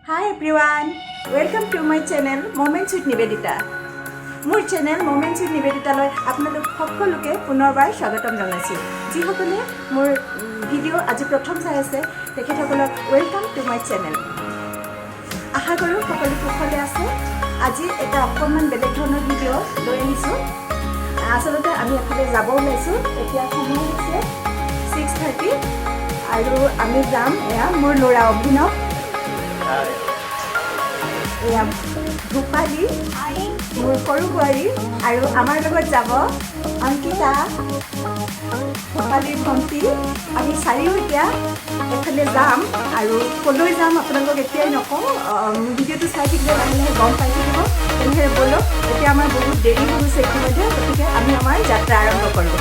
Hi everyone, welcome to my channel Moments with Nivedita. মোৰ channel Moments with Nivedita লৈ আপোনালোক সকলোকে পুনৰবাৰ স্বাগতম জনাইছো। যিসকলে মোৰ ভিডিঅ' আজি প্ৰথম চাই আছে তেখেতসকলক ওয়েলকাম টু মাই চেনেল। আশা কৰোঁ সকলো কুশলে আছে। আজি এটা অকণমান বেলেগ ধৰণৰ ভিডিঅ' লৈ আহিছোঁ। আচলতে আমি এফালে যাব ওলাইছোঁ। এতিয়া সময় হৈছে 6:30 আৰু আমি যাম এয়া মোৰ ল'ৰা অভিনৱ এয়া ভূপালী মোৰ সৰু বোৱাৰী আৰু আমাৰ লগত যাব অংকিতা ভূপালীৰ ভণ্টি। আমি চাৰিও এতিয়া এফালে যাম আৰু ক'লৈ যাম আপোনালোকক এতিয়াই নকওঁ, ভিডিঅ'টো চাই থাকিলে লাহে লাহে গম পাই থাকিব। তেনেদৰে ব'লক, এতিয়া আমাৰ বহুত দেৰি হৈ গৈছে ইতিমধ্যে, গতিকে আমি আমাৰ যাত্ৰা আৰম্ভ কৰোঁ।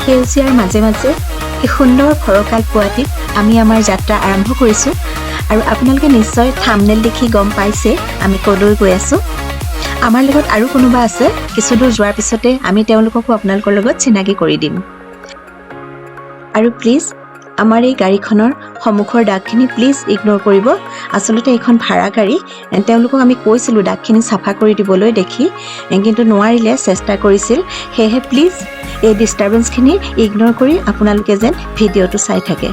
সেউজীয়াৰ মাজে মাজে এই সুন্দৰ ফৰকাল পুৱাটিত আমি আমাৰ যাত্ৰা আৰম্ভ কৰিছোঁ আৰু আপোনালোকে নিশ্চয় থাম্বনেইল দেখি গম পাইছে আমি ক'লৈ গৈ আছোঁ। আমাৰ লগত আৰু কোনোবা আছে, কিছু দূৰ যোৱাৰ পিছতে আমি তেওঁলোককো আপোনালোকৰ লগত চিনাকি কৰি দিম। আৰু প্লিজ আমাৰ এই গাড়ীখনৰ সন্মুখৰ দাগখিনি প্লিজ ইগন'ৰ কৰিব। আচলতে এইখন ভাড়া গাড়ী, তেওঁলোকক আমি কৈছিলোঁ দাগখিনি চাফা কৰি দিবলৈ দেখি, কিন্তু নোৱাৰিলে, চেষ্টা কৰিছিল। সেয়েহে প্লিজ এই ডিষ্টাৰ্বেঞ্চখিনি ইগন'ৰ কৰি আপোনালোকে যেন ভিডিঅ'টো চাই থাকে।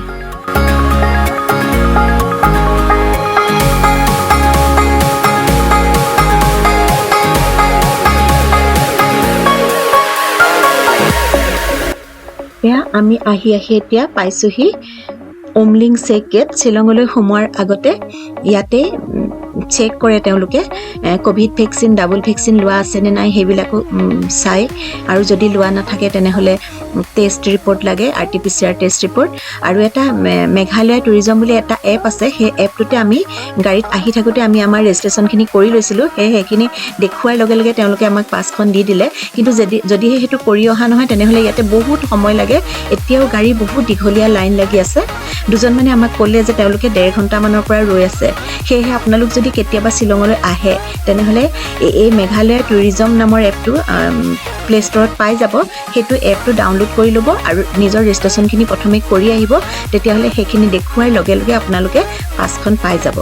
এয়া আমি আহি এতিয়া পাইছোঁহি উমলিং চেক গেট। শ্বিলঙলৈ সোমোৱাৰ আগতে ইয়াতে চেক কৰে তেওঁলোকে, ক'ভিড ভেকচিন, ডাবল ভেকচিন লোৱা আছেনে নাই সেইবিলাকো চায়। আৰু যদি লোৱা নাথাকে তেনেহ'লে টেষ্ট ৰিপৰ্ট লাগে, RT-PCR টেষ্ট ৰিপৰ্ট। আৰু এটা মেঘালয় টুৰিজম বুলি এটা এপ আছে, সেই এপটোতে আমি গাড়ীত আহি থাকোঁতে আমি আমাৰ ৰেজিষ্ট্ৰেশ্যনখিনি কৰি লৈছিলোঁ। সেইখিনি দেখুওৱাৰ লগে লগে তেওঁলোকে আমাক পাছখন দি দিলে। কিন্তু যদিহে সেইটো কৰি অহা নহয় তেনেহ'লে ইয়াতে বহুত সময় লাগে। এতিয়াও গাড়ী বহুত দীঘলীয়া লাইন লাগি আছে। দুজনমানে আমাক ক'লে যে তেওঁলোকে 1.5 ঘণ্টামানৰ পৰা ৰৈ আছে। সেয়েহে আপোনালোক যদি কেতিয়াবা শ্বিলঙলৈ আহে তেনেহ'লে এই মেঘালয় টুৰিজম নামৰ এপটো প্লে ষ্ট'ৰত পাই যাব। সেইটো এপটো ডাউনলোড কৰি ল'ব আৰু নিজৰ ৰেজিষ্ট্ৰেশ্যনখিনি প্ৰথমে কৰি আহিব। তেতিয়াহ'লে সেইখিনি দেখুওৱাৰ লগে লগে আপোনালোকে পাছখন পাই যাব।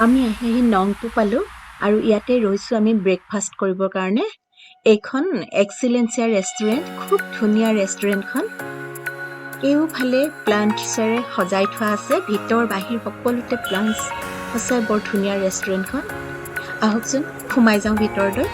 আমি আহি নংটো পালোঁ আৰু ইয়াতে ৰৈছোঁ আমি ব্ৰেকফাষ্ট কৰিবৰ কাৰণে। এইখন এক্সিলেঞ্চিয়া ৰেষ্টুৰেণ্ট, খুব ধুনীয়া ৰেষ্টুৰেণ্টখন। কেওফালে প্লাণ্টছেৰে সজাই থোৱা আছে, ভিতৰ বাহিৰ সকলোতে প্লাণ্টছ। সঁচাই বৰ ধুনীয়া ৰেষ্টুৰেণ্টখন। আহকচোন সোমাই যাওঁ ভিতৰলৈ।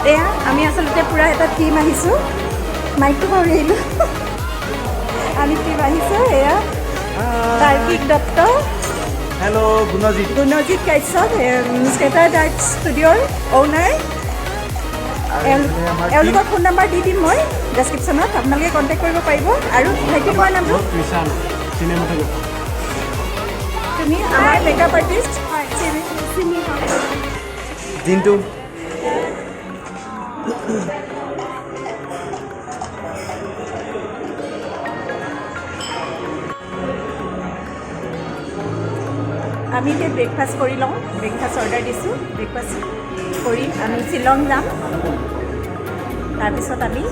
এয়া আমি আচলতে পূৰা এটা টীম আহিছোঁ। মাইকটো পাহৰি আহিলোঁ। আমি টীম আহিছোঁ। এয়া Tarkik Dutta, hello' Gunjit Kashyap, scattered art ষ্টুডিঅ'ৰ অ'নাৰ। এওঁলোকৰ ফোন নম্বৰ দি দিম মই ডেছক্ৰিপশ্যনত, আপোনালোকে কণ্টেক্ট কৰিব পাৰিব। আৰু ভাইটি, তোমাৰ নামটো? তুমি আমাৰ মেকআপ আৰ্টিষ্ট দিনটো আমি এতিয়া ব্ৰেকফাষ্ট কৰি লওঁ। ব্ৰেকফাষ্ট অৰ্ডাৰ দিছোঁ। ব্ৰেকফাষ্ট কৰি আমি শ্বিলং যাম। তাৰপিছত আমি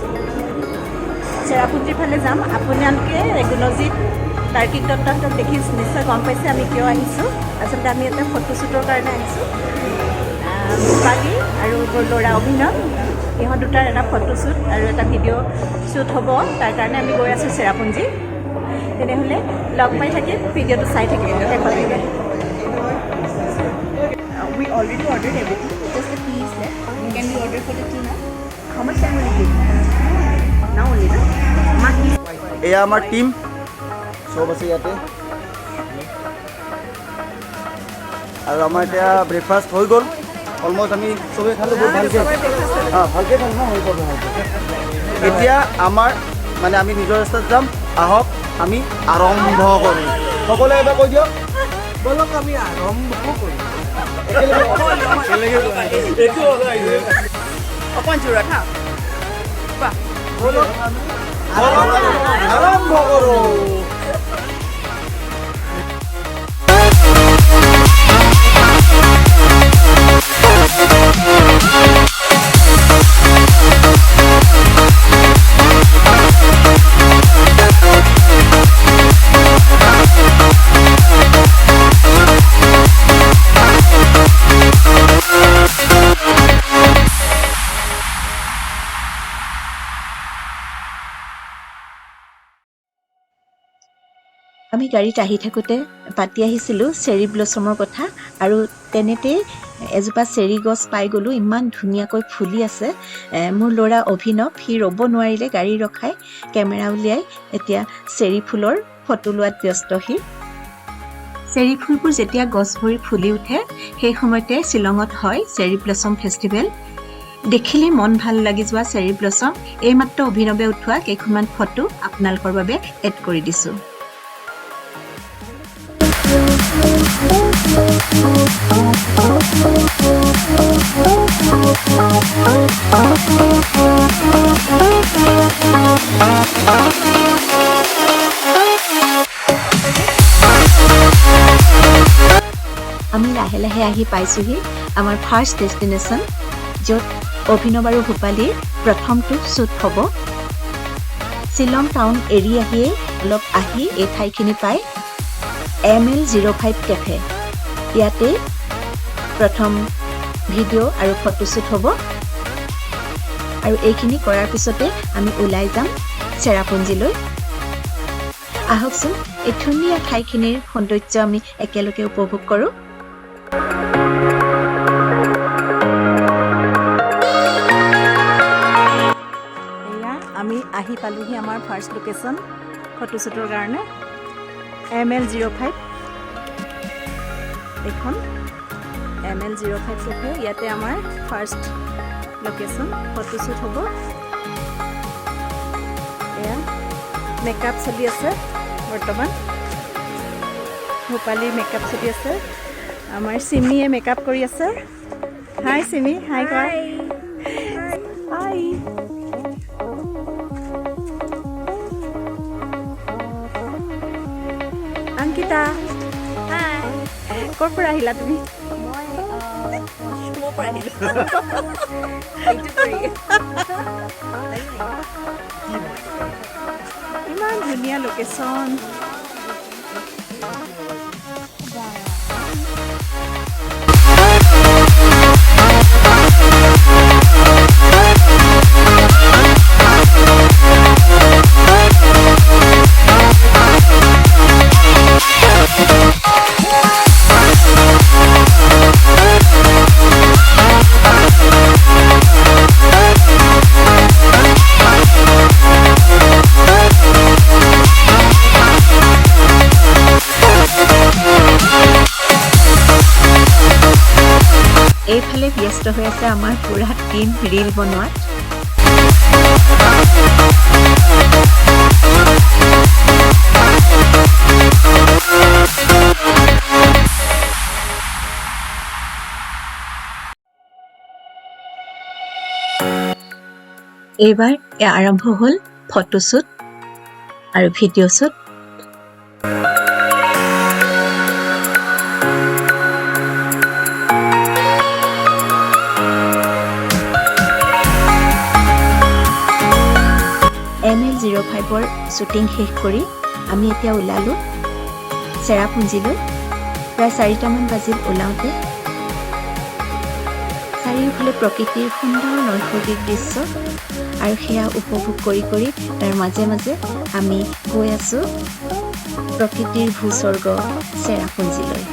চেৰাপুঞ্জীৰ ফালে যাম। আপোনালোকে গুণজিৎ, তাৰ্কিক দত্তহঁতক দেখি নিশ্চয় গম পাইছে আমি কিয় আহিছোঁ। আচলতে আমি এটা ফটোশ্বুটৰ কাৰণে আহিছোঁ। ভূপালী আৰু ল'ৰা অভিনৱ ইহঁত দুটাৰ এটা ফটো শ্বুট আৰু এটা ভিডিঅ' শ্বুট হ'ব তাৰ কাৰণে আমি গৈ আছোঁ চেৰাপুঞ্জী তেনেহ'লে লগ পাই থাকিম ভিডিঅ'টো চাই থাকিম শেষলৈকে We already ordered everything, just the tea is left. Can we order for the tea now? How much time will it take? Now only, no? এয়া আমাৰ টিম চব আছে ইয়াতে আৰু আমাৰ এতিয়া ব্ৰেকফাষ্ট হৈ গ'ল অলমষ্ট আমি চবেই খালোঁ বহুত ভালকৈ ভালকৈ খালোঁ ন হৈ গ'ল এতিয়া আমাৰ মানে আমি নিজৰ ৰাস্তাত যাম আহক আমি আৰম্ভ কৰোঁ সকলোৱে এবাৰ কৈ দিয়ক বলক আমি আৰম্ভ কৰোঁ অকণ জোৰত হা আৰম্ভ কৰোঁ আমি গাড়ীত আহি থাকোঁতে পাতি আহিছিলোঁ চেৰী ব্লছমৰ কথা আৰু তেনেতেই এজোপা চেৰী গছ পাই গ'লোঁ ইমান ধুনীয়াকৈ ফুলি আছে মোৰ ল'ৰা অভিনৱ সি ৰ'ব নোৱাৰিলে গাড়ী ৰখাই কেমেৰা উলিয়াই এতিয়া চেৰী ফুলৰ ফটো লোৱাত ব্যস্ত সি চেৰী ফুলবোৰ যেতিয়া গছ ভৰি ফুলি উঠে সেই সময়তে শ্বিলঙত হয় চেৰী ব্লছম ফেষ্টিভেল দেখিলে মন ভাল লাগি যোৱা চেৰী ব্লছম এইমাত্ৰ অভিনৱে উঠোৱা কেইখনমান ফটো আপোনালোকৰ বাবে এড কৰি দিছোঁ আমি লাহে লাহে আহি পাইছোহি আমাৰ ফাৰ্ষ্ট ডেষ্টিনেশ্যন য'ত অভিনৱ আৰু ভূপালীৰ প্ৰথমটো শ্বুট হ'ব শ্বিলং টাউন এৰি আহিয়ে অলপ আহি এই ঠাইখিনি পায় ML05 কেফে ইয়াতে প্ৰথম ভিডিঅ' আৰু ফটোশ্বুট হ'ব আৰু এইখিনি কৰাৰ পিছতে আমি ওলাই যাম চেৰাপুঞ্জীলৈ আহকচোন এই ধুনীয়া ঠাইখিনিৰ সৌন্দৰ্য আমি একেলগে উপভোগ কৰোঁ এয়া আমি আহি পালোহি আমাৰ ফাৰ্ষ্ট লোকেশ্যন ফটোশ্বুটৰ কাৰণে ML05 এইখন ML05 কেফে ইয়াতে আমাৰ ফাৰ্ষ্ট লোকেশ্যন ফটোশ্বুট হ'ব এয়া মেকআপ চলি আছে বৰ্তমান ভূপালীৰ মেকআপ চলি আছে আমাৰ চিমিয়ে মেকআপ কৰি আছে হাই চিমি হাই কোৱা হাই অংকিতা হাই ক'ৰ পৰা আহিলা তুমি মই পৰা আহিলোঁ ইমান ধুনীয়া লোকেশ্যন এইফালে ব্যস্ত হৈ আছে আমাৰ পুৰা টিম ৰীল বনোৱাত এইবাৰ আৰম্ভ হ'ল ফটোশ্বুট আৰু ভিডিঅ' শ্বুট ML05ৰ শ্বুটিং শেষ কৰি আমি এতিয়া ওলালোঁ চেৰাপুঞ্জীলৈ প্ৰায় 4টামান বাজিল ওলাওঁতে চাৰিওফালে প্ৰকৃতিৰ সুন্দৰ নৈসৰ্গিক দৃশ্য আৰু সেয়া উপভোগ কৰি কৰি তাৰ মাজে মাজে আমি গৈ আছোঁ প্ৰকৃতিৰ ভূস্বৰ্গ চেৰাপুঞ্জীলৈ।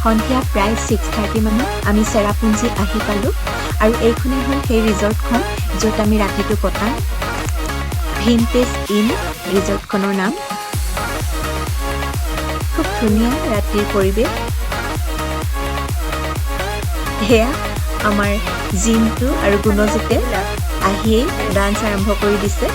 সন্ধিয়া প্ৰায় 6:30 মানত আমি চেৰাপুঞ্জী আহি পালোঁ আৰু এইখনেই হ'ল সেই ৰিজৰ্টখন য'ত আমি ৰাতিটো কটাম। ভিনটেজ ইন ৰিজৰ্টখনৰ নাম। খুব ধুনীয়া ৰাতিৰ পৰিৱেশ। সেয়া আমাৰ জিনটো আৰু গুণজিতে আহিয়েই ডান্স আৰম্ভ কৰি দিছে।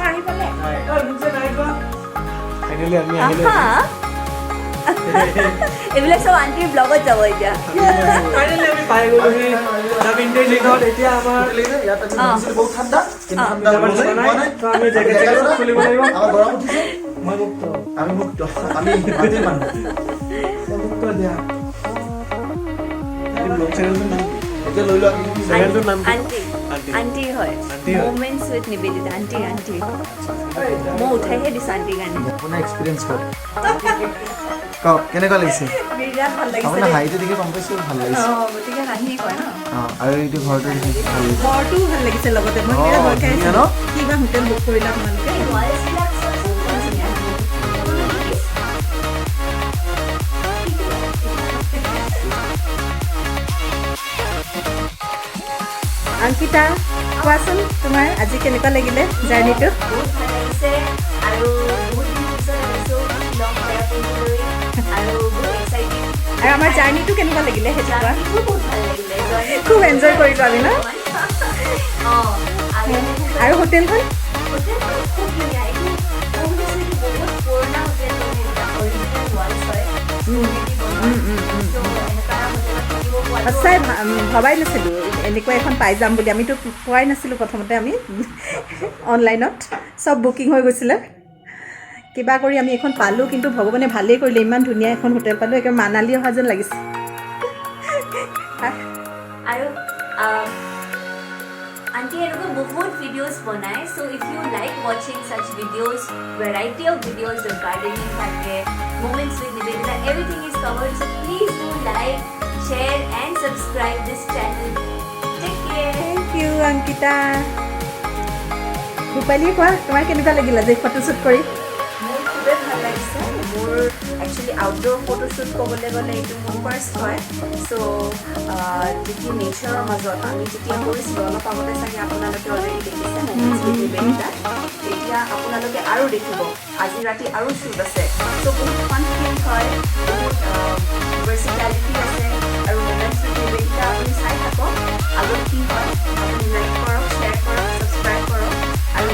আহি পালে এইবিলাক চব আণ্টিৰ ব্লগত যাব এতিয়া। বহুত ঠাণ্ডা কিন্তু ঠাণ্ডা আমাৰ গৰম উঠিছে। আমি মুক্ত, আমি মাটিৰ মানুহ। এতিয়া লৈ লোৱা আণ্টি হয় মোমেণ্টছ উইথ নিবেদিতা। আণ্টি মই উঠাইহে দিছোঁ আণ্টিৰ কাৰণে। আপোনাৰ এক্সপিৰিয়েঞ্চ কওক, কওক কেনেকুৱা লাগিছে? বিৰাট ভাল লাগিছে আপোনাৰ হাঁহিটো দেখি গম পাইছোঁ ভাল লাগিছে। গতিকে হাঁহিয়ে কয় ন। আৰু এইটো ঘৰটো দেখি ভাল লাগিছে। ঘৰটোও ভাল লাগিছে লগতে। মই বিৰাট ভয় খাই আছিলোঁ কিবা হোটেল বুক কৰিলা তোমালোকে। ৱাইল্ডবিলাক চব ধুনীয়া। অংকিতা কোৱাচোন তোমাৰ আজি কেনেকুৱা লাগিলে জাৰ্ণিটো? বহুত ভাল লাগিছে আৰু বহুত দিন পিছত আহিছোঁ শ্বিলং চেৰাপুঞ্জীলৈ আৰু বহুত এক্সাইটিং। আৰু আমাৰ জাৰ্ণিটো কেনেকুৱা লাগিলে সেইটো কোৱা? জাৰ্ণিটো বহুত ভাল লাগিলে। খুব এনজয় কৰিলোঁ আমি ন। অঁ আৰু হোটেলখন হোটেলখন খুব ধুনীয়া। এইটো মই শুনিছোঁ এইটো বহুত পুৰণা হোটেল মানে এইবিলাক অৰিজিনেল ৱালছ হয়। সঁচাই ভবাই নাছিলোঁ এনেকুৱা এখন পাই যাম বুলি। আমিতো পোৱাই নাছিলোঁ প্ৰথমতে। আমি অনলাইনত চব বুকিং হৈ গৈছিলে। কিবা কৰি আমি এখন পালোঁ, কিন্তু ভগৱানে ভালেই কৰিলে। ইমান ধুনীয়া এখন হোটেল পালোঁ, একেবাৰে মানালী অহা যেন লাগিছে। আৰু আণ্টি এনেকুৱা বহুত ভিডিঅ'জ বনায়। চ' ইফ ইউ লাইক ৱাচিং such videos, variety of videos, য'ত গাৰ্ডেনিং থাকে, moments with Nivedita, everything is covered. So' please do like, share and subscribe this channel. Take care. Thank you Ankita. Rupali কোৱা তোমাৰ কেনেকুৱা লাগিলে আজি ফটোশ্বুট কৰি? মোৰ খুবেই ভাল লাগিছে। মোৰ একচুৱেলি আউটডোৰ ফটোশ্বুট ক'বলৈ গ'লে এইটো মোৰ ফাৰ্ষ্ট হয়। চ' যেতিয়া নেচাৰৰ মাজত আমি যেতিয়া কৰিছিলোঁ, অলপ আগতে চাগে আপোনালোকে অলৰেডি দেখিছে মোমেণ্টছ উইথ নিবেদিতা। এতিয়া আপোনালোকে আৰু দেখিব, আজি ৰাতি আৰু শ্বুট আছে। চ' বহুত ফান ফিল হয়, বহুত ভাৰ্চিটেলিটি আছে। আৰু মোমেণ্টছ উইথ নিবেদিতা আপুনি চাই থাকক, আগত কি হয়। আপুনি লাইক কৰক, শ্বেয়াৰ কৰক, ছাবস্ক্ৰাইব কৰক আৰু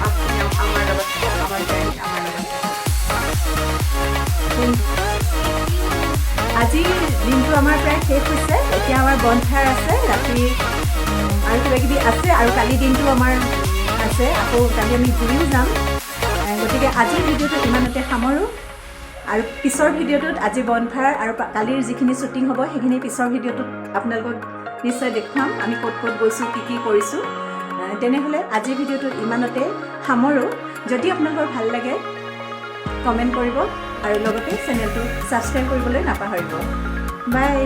আপুনি আমাৰ লগত থাকক, আমাৰ জাৰ্ণিত আমাৰ লগত থাকক। আজিৰ দিনটো আমাৰ প্ৰায় শেষ হৈছে। এতিয়া আমাৰ বনফায়াৰ আছে, ৰাতি আৰু কিবাকিবি আছে, আৰু কালি দিনটো আমাৰ আছে। আকৌ কালি আমি ঘূৰিও যাম। গতিকে আজিৰ ভিডিঅ'টো ইমানতে সামৰোঁ। আৰু পিছৰ ভিডিঅ'টোত আজি বনফায়াৰ আৰু কালিৰ যিখিনি শ্বুটিং হ'ব সেইখিনি পিছৰ ভিডিঅ'টোত আপোনালোকক নিশ্চয় দেখুৱাম, আমি ক'ত ক'ত গৈছোঁ, কি কি কৰিছোঁ। তেনেহ'লে আজিৰ ভিডিঅ'টোত ইমানতে সামৰোঁ। যদি আপোনালোকৰ ভাল লাগে কমেণ্ট কৰিব আৰু লগতে চেনেলটো ছাবস্ক্ৰাইব কৰিবলৈ নাপাহৰিব। বাই।